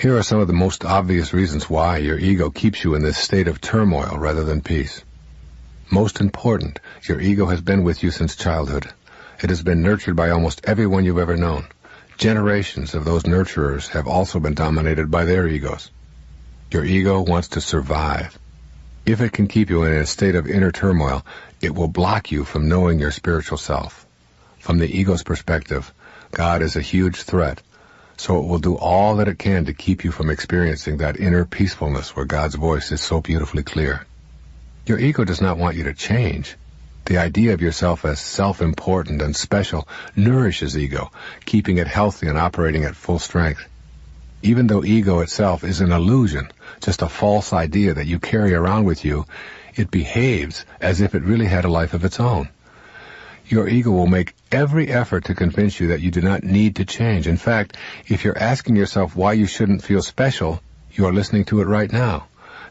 Here are some of the most obvious reasons why your ego keeps you in this state of turmoil rather than peace. Most important, your ego has been with you since childhood. It has been nurtured by almost everyone you've ever known. Generations of those nurturers have also been dominated by their egos. Your ego wants to survive. If it can keep you in a state of inner turmoil, it will block you from knowing your spiritual self. From the ego's perspective, God is a huge threat, so it will do all that it can to keep you from experiencing that inner peacefulness where God's voice is so beautifully clear. Your ego does not want you to change. The idea of yourself as self-important and special nourishes ego, keeping it healthy and operating at full strength. Even though ego itself is an illusion, just a false idea that you carry around with you, it behaves as if it really had a life of its own. Your ego will make every effort to convince you that you do not need to change. In fact, if you're asking yourself why you shouldn't feel special, you are listening to it right now.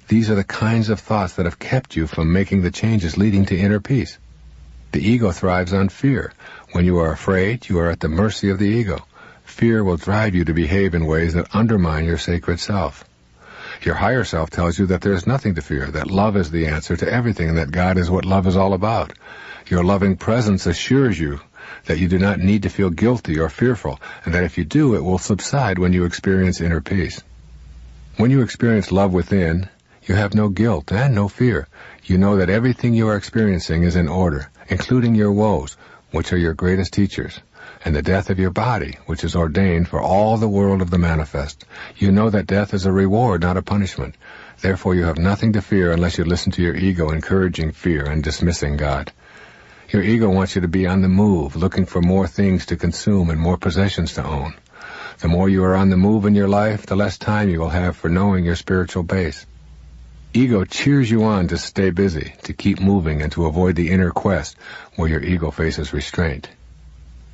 These are the kinds of thoughts that have kept you from making the changes leading to inner peace. The ego thrives on fear. When you are afraid, you are at the mercy of the ego. Fear will drive you to behave in ways that undermine your sacred self. Your higher self tells you that there is nothing to fear, that love is the answer to everything, and that God is what love is all about. Your loving presence assures you that you do not need to feel guilty or fearful, and that if you do, it will subside when you experience inner peace. When you experience love within, you have no guilt and no fear. You know that everything you are experiencing is in order, including your woes, which are your greatest teachers, and the death of your body, which is ordained for all the world of the manifest. You know that death is a reward, not a punishment. Therefore you have nothing to fear unless you listen to your ego encouraging fear and dismissing God. Your ego wants you to be on the move, looking for more things to consume and more possessions to own. The more you are on the move in your life, the less time you will have for knowing your spiritual base. Ego cheers you on to stay busy, to keep moving, and to avoid the inner quest where your ego faces restraint.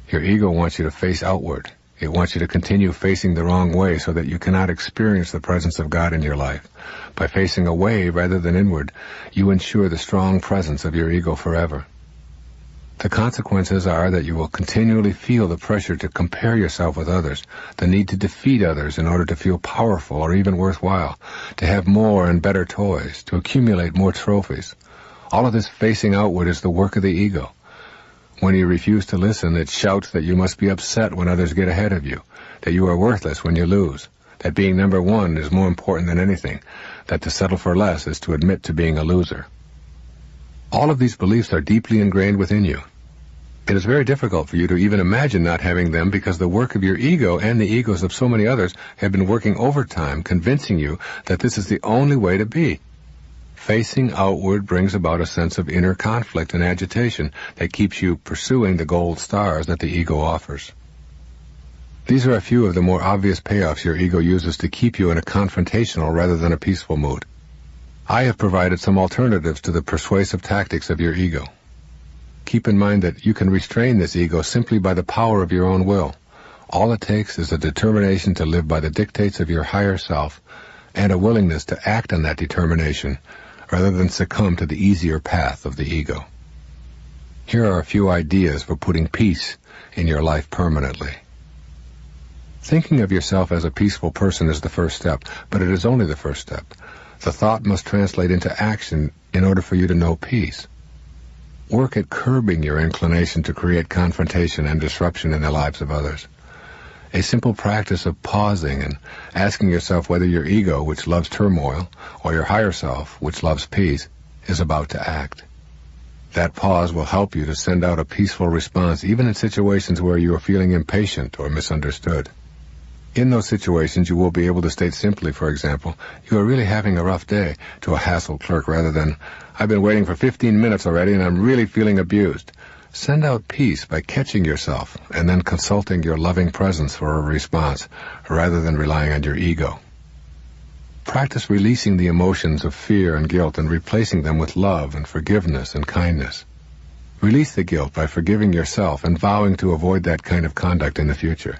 Your ego wants you to face outward. It wants you to continue facing the wrong way so that you cannot experience the presence of God in your life. By facing away rather than inward, you ensure the strong presence of your ego forever. The consequences are that you will continually feel the pressure to compare yourself with others, the need to defeat others in order to feel powerful or even worthwhile, to have more and better toys, to accumulate more trophies. All of this facing outward is the work of the ego. When you refuse to listen, it shouts that you must be upset when others get ahead of you, that you are worthless when you lose, that being number one is more important than anything, that to settle for less is to admit to being a loser. All of these beliefs are deeply ingrained within you. It is very difficult for you to even imagine not having them because the work of your ego and the egos of so many others have been working overtime, convincing you that this is the only way to be. Facing outward brings about a sense of inner conflict and agitation that keeps you pursuing the gold stars that the ego offers. These are a few of the more obvious payoffs your ego uses to keep you in a confrontational rather than a peaceful mood. I have provided some alternatives to the persuasive tactics of your ego. Keep in mind that you can restrain this ego simply by the power of your own will. All it takes is a determination to live by the dictates of your higher self and a willingness to act on that determination rather than succumb to the easier path of the ego. Here are a few ideas for putting peace in your life permanently. Thinking of yourself as a peaceful person is the first step, but it is only the first step. The thought must translate into action in order for you to know peace. Work at curbing your inclination to create confrontation and disruption in the lives of others. A simple practice of pausing and asking yourself whether your ego, which loves turmoil, or your higher self, which loves peace, is about to act. That pause will help you to send out a peaceful response even in situations where you are feeling impatient or misunderstood. In those situations, you will be able to state simply, for example, "You are really having a rough day," to a hassled clerk rather than, "I've been waiting for 15 minutes already and I'm really feeling abused." Send out peace by catching yourself and then consulting your loving presence for a response rather than relying on your ego. Practice releasing the emotions of fear and guilt and replacing them with love and forgiveness and kindness. Release the guilt by forgiving yourself and vowing to avoid that kind of conduct in the future.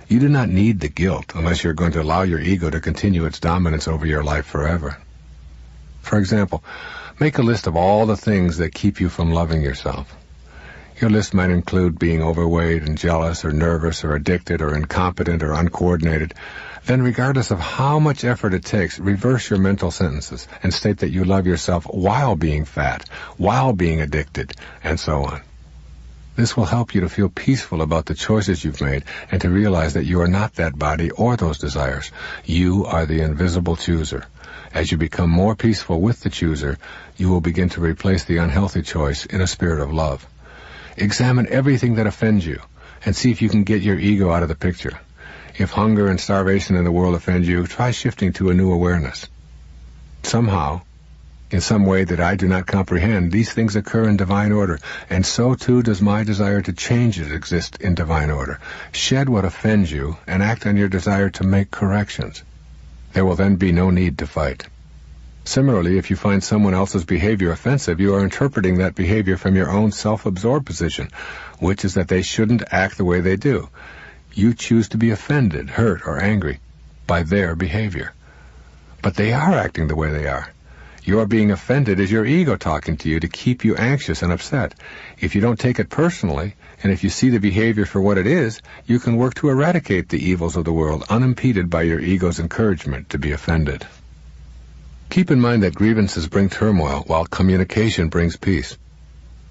You do not need the guilt unless you're going to allow your ego to continue its dominance over your life forever. For example, make a list of all the things that keep you from loving yourself. Your list might include being overweight and jealous or nervous or addicted or incompetent or uncoordinated. Then, regardless of how much effort it takes, reverse your mental sentences and state that you love yourself while being fat, while being addicted, and so on. This will help you to feel peaceful about the choices you've made and to realize that you are not that body or those desires. You are the invisible chooser. As you become more peaceful with the chooser, you will begin to replace the unhealthy choice in a spirit of love. Examine everything that offends you and see if you can get your ego out of the picture. If hunger and starvation in the world offend you, try shifting to a new awareness. Somehow, in some way that I do not comprehend, these things occur in divine order, and so too does my desire to change it exist in divine order. Shed what offends you and act on your desire to make corrections. There will then be no need to fight. Similarly, if you find someone else's behavior offensive, you are interpreting that behavior from your own self-absorbed position, which is that they shouldn't act the way they do. You choose to be offended, hurt, or angry by their behavior. But they are acting the way they are. Your being offended is your ego talking to you to keep you anxious and upset. If you don't take it personally, and if you see the behavior for what it is, you can work to eradicate the evils of the world unimpeded by your ego's encouragement to be offended. Keep in mind that grievances bring turmoil, while communication brings peace.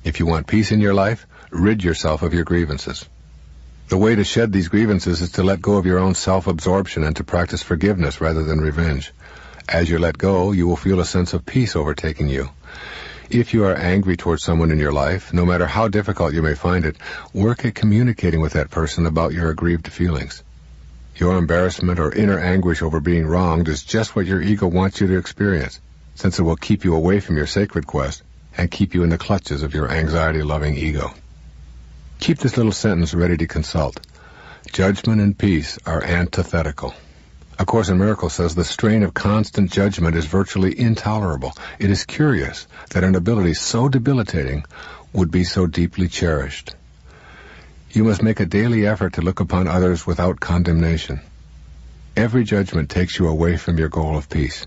If you want peace in your life, rid yourself of your grievances. The way to shed these grievances is to let go of your own self-absorption and to practice forgiveness rather than revenge. As you let go, you will feel a sense of peace overtaking you. If you are angry towards someone in your life, no matter how difficult you may find it, work at communicating with that person about your aggrieved feelings. Your embarrassment or inner anguish over being wronged is just what your ego wants you to experience, since it will keep you away from your sacred quest and keep you in the clutches of your anxiety-loving ego. Keep this little sentence ready to consult. Judgment and peace are antithetical. A Course in Miracles says the strain of constant judgment is virtually intolerable. It is curious that an ability so debilitating would be so deeply cherished. You must make a daily effort to look upon others without condemnation. Every judgment takes you away from your goal of peace.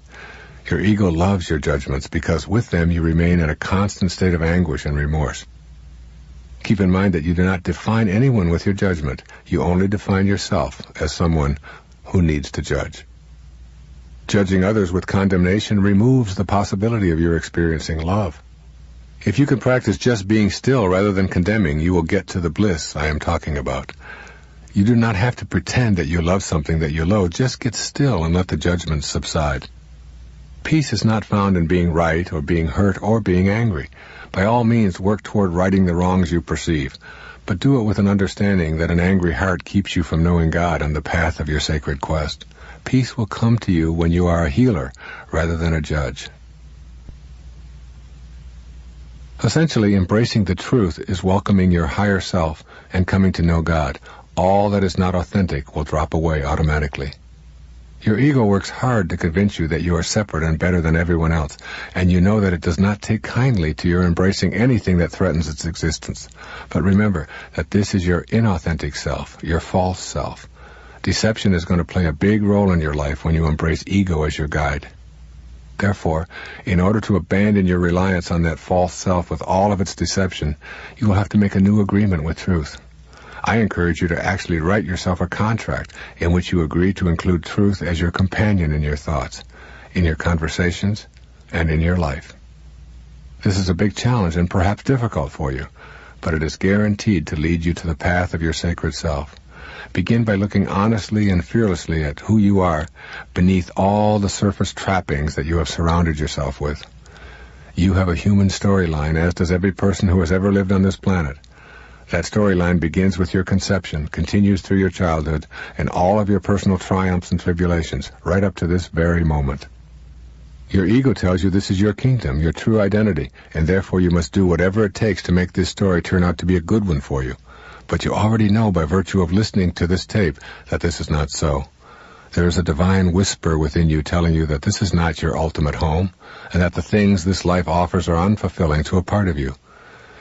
Your ego loves your judgments because with them you remain in a constant state of anguish and remorse. Keep in mind that you do not define anyone with your judgment. You only define yourself as someone who needs to judge. Judging others with condemnation removes the possibility of your experiencing love. If you can practice just being still rather than condemning, you will get to the bliss I am talking about. You do not have to pretend that you love something that you loathe. Just get still and let the judgments subside. Peace is not found in being right or being hurt or being angry. By all means, work toward righting the wrongs you perceive, but do it with an understanding that an angry heart keeps you from knowing God on the path of your sacred quest. Peace will come to you when you are a healer rather than a judge. Essentially, embracing the truth is welcoming your higher self and coming to know God. All that is not authentic will drop away automatically. Your ego works hard to convince you that you are separate and better than everyone else, and you know that it does not take kindly to your embracing anything that threatens its existence. But remember that this is your inauthentic self, your false self. Deception is going to play a big role in your life when you embrace ego as your guide. Therefore, in order to abandon your reliance on that false self with all of its deception, you will have to make a new agreement with truth. I encourage you to actually write yourself a contract in which you agree to include truth as your companion in your thoughts, in your conversations, and in your life. This is a big challenge and perhaps difficult for you, but it is guaranteed to lead you to the path of your sacred self. Begin by looking honestly and fearlessly at who you are beneath all the surface trappings that you have surrounded yourself with. You have a human storyline, as does every person who has ever lived on this planet. That storyline begins with your conception, continues through your childhood, and all of your personal triumphs and tribulations, right up to this very moment. Your ego tells you this is your kingdom, your true identity, and therefore you must do whatever it takes to make this story turn out to be a good one for you. But you already know by virtue of listening to this tape that this is not so. There is a divine whisper within you telling you that this is not your ultimate home, and that the things this life offers are unfulfilling to a part of you.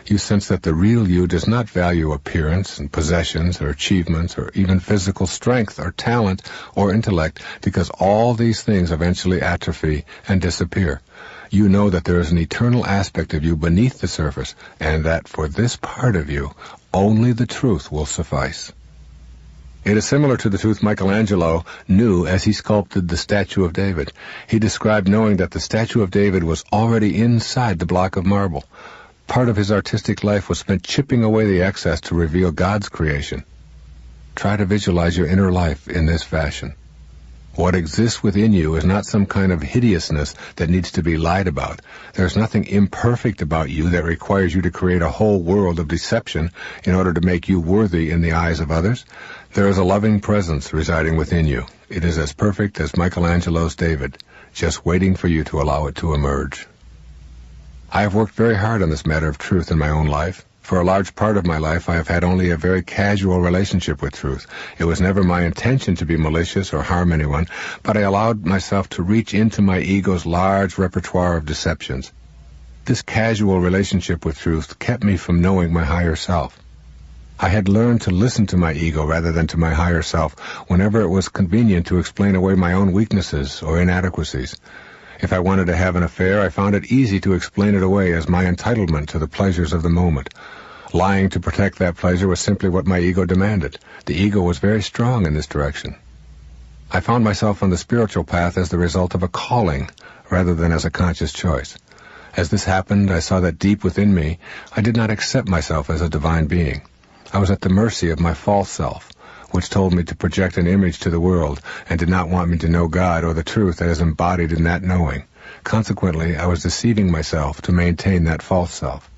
You sense that the real you does not value appearance and possessions or achievements or even physical strength or talent or intellect, because all these things eventually atrophy and disappear. You know that there is an eternal aspect of you beneath the surface, and that for this part of you, only the truth will suffice. It is similar to the truth Michelangelo knew as he sculpted the statue of David. He described knowing that the statue of David was already inside the block of marble. Part of his artistic life was spent chipping away the excess to reveal God's creation. Try to visualize your inner life in this fashion. What exists within you is not some kind of hideousness that needs to be lied about. There's nothing imperfect about you that requires you to create a whole world of deception in order to make you worthy in the eyes of others. There is a loving presence residing within you. It is as perfect as Michelangelo's David, just waiting for you to allow it to emerge. I have worked very hard on this matter of truth in my own life. For a large part of my life, I have had only a very casual relationship with truth. It was never my intention to be malicious or harm anyone, but I allowed myself to reach into my ego's large repertoire of deceptions. This casual relationship with truth kept me from knowing my higher self. I had learned to listen to my ego rather than to my higher self whenever it was convenient to explain away my own weaknesses or inadequacies. If I wanted to have an affair, I found it easy to explain it away as my entitlement to the pleasures of the moment. Lying to protect that pleasure was simply what my ego demanded. The ego was very strong in this direction. I found myself on the spiritual path as the result of a calling rather than as a conscious choice. As this happened, I saw that deep within me, I did not accept myself as a divine being. I was at the mercy of my false self, which told me to project an image to the world and did not want me to know God or the truth that is embodied in that knowing. Consequently, I was deceiving myself to maintain that false self.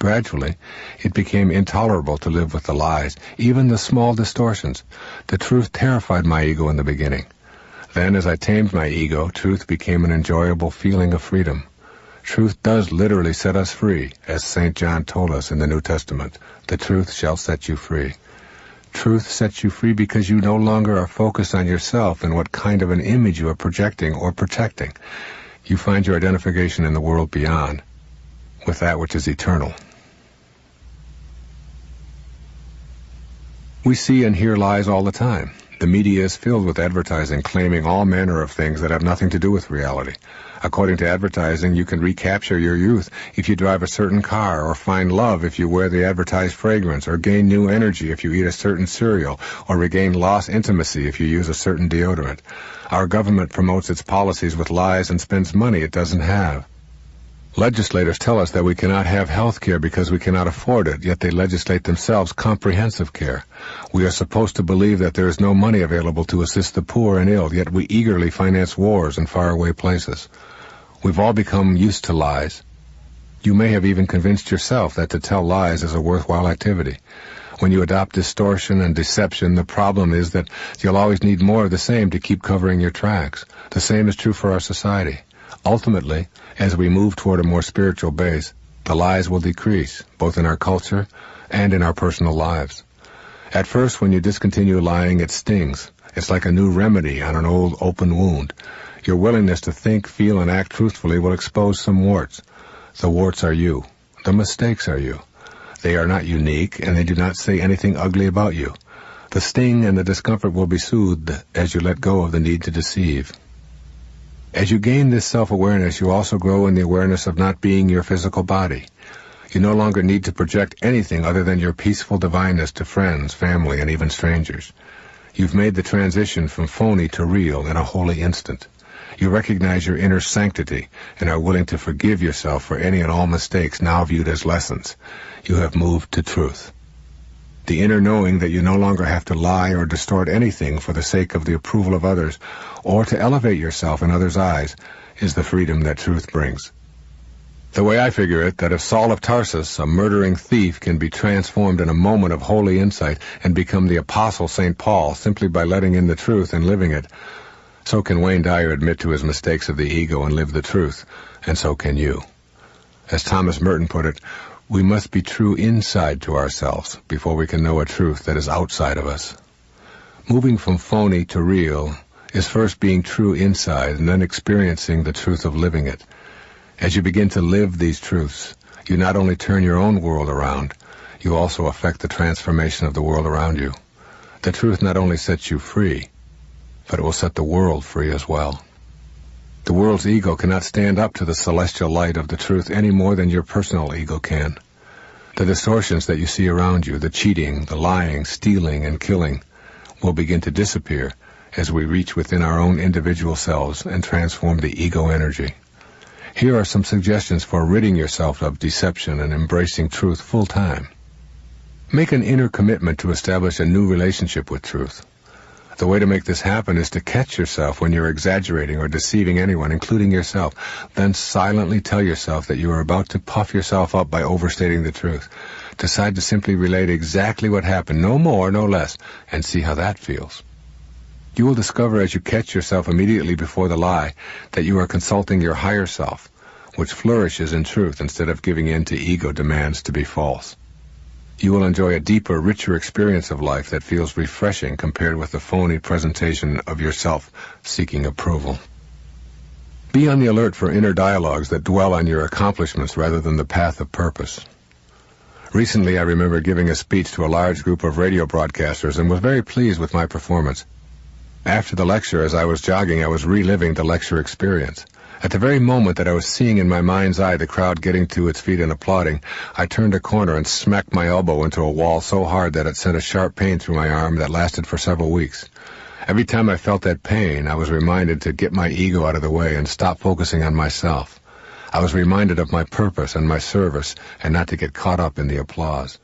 Gradually, it became intolerable to live with the lies, even the small distortions. The truth terrified my ego in the beginning. Then, as I tamed my ego, truth became an enjoyable feeling of freedom. Truth does literally set us free, as St. John told us in the New Testament. The truth shall set you free. Truth sets you free because you no longer are focused on yourself and what kind of an image you are projecting or protecting. You find your identification in the world beyond, with that which is eternal. We see and hear lies all the time. The media is filled with advertising claiming all manner of things that have nothing to do with reality. According to advertising, you can recapture your youth if you drive a certain car, or find love if you wear the advertised fragrance, or gain new energy if you eat a certain cereal, or regain lost intimacy if you use a certain deodorant. Our government promotes its policies with lies and spends money it doesn't have. Legislators tell us that we cannot have health care because we cannot afford it, yet they legislate themselves comprehensive care. We are supposed to believe that there is no money available to assist the poor and ill, yet we eagerly finance wars in faraway places. We've all become used to lies. You may have even convinced yourself that to tell lies is a worthwhile activity. When you adopt distortion and deception, the problem is that you'll always need more of the same to keep covering your tracks. The same is true for our society. Ultimately, as we move toward a more spiritual base, the lies will decrease, both in our culture and in our personal lives. At first, when you discontinue lying, it stings. It's like a new remedy on an old open wound. Your willingness to think, feel, and act truthfully will expose some warts. The warts are you. The mistakes are you. They are not unique, and they do not say anything ugly about you. The sting and the discomfort will be soothed as you let go of the need to deceive. As you gain this self-awareness, you also grow in the awareness of not being your physical body. You no longer need to project anything other than your peaceful divineness to friends, family, and even strangers. You've made the transition from phony to real in a holy instant. You recognize your inner sanctity and are willing to forgive yourself for any and all mistakes now viewed as lessons. You have moved to truth. The inner knowing that you no longer have to lie or distort anything for the sake of the approval of others, or to elevate yourself in others' eyes, is the freedom that truth brings. The way I figure it, that if Saul of Tarsus, a murdering thief, can be transformed in a moment of holy insight and become the apostle St. Paul simply by letting in the truth and living it, so can Wayne Dyer admit to his mistakes of the ego and live the truth, and so can you. As Thomas Merton put it, we must be true inside to ourselves before we can know a truth that is outside of us. Moving from phony to real is first being true inside and then experiencing the truth of living it. As you begin to live these truths, you not only turn your own world around, you also affect the transformation of the world around you. The truth not only sets you free, but it will set the world free as well. The world's ego cannot stand up to the celestial light of the truth any more than your personal ego can. The distortions that you see around you, the cheating, the lying, stealing, and killing, will begin to disappear as we reach within our own individual selves and transform the ego energy. Here are some suggestions for ridding yourself of deception and embracing truth full time. Make an inner commitment to establish a new relationship with truth. The way to make this happen is to catch yourself when you're exaggerating or deceiving anyone, including yourself. Then silently tell yourself that you are about to puff yourself up by overstating the truth. Decide to simply relate exactly what happened, no more, no less, and see how that feels. You will discover as you catch yourself immediately before the lie that you are consulting your higher self, which flourishes in truth instead of giving in to ego demands to be false. You will enjoy a deeper, richer experience of life that feels refreshing compared with the phony presentation of yourself seeking approval. Be on the alert for inner dialogues that dwell on your accomplishments rather than the path of purpose. Recently, I remember giving a speech to a large group of radio broadcasters and was very pleased with my performance. After the lecture, as I was jogging, I was reliving the lecture experience. At the very moment that I was seeing in my mind's eye the crowd getting to its feet and applauding, I turned a corner and smacked my elbow into a wall so hard that it sent a sharp pain through my arm that lasted for several weeks. Every time I felt that pain, I was reminded to get my ego out of the way and stop focusing on myself. I was reminded of my purpose and my service and not to get caught up in the applause.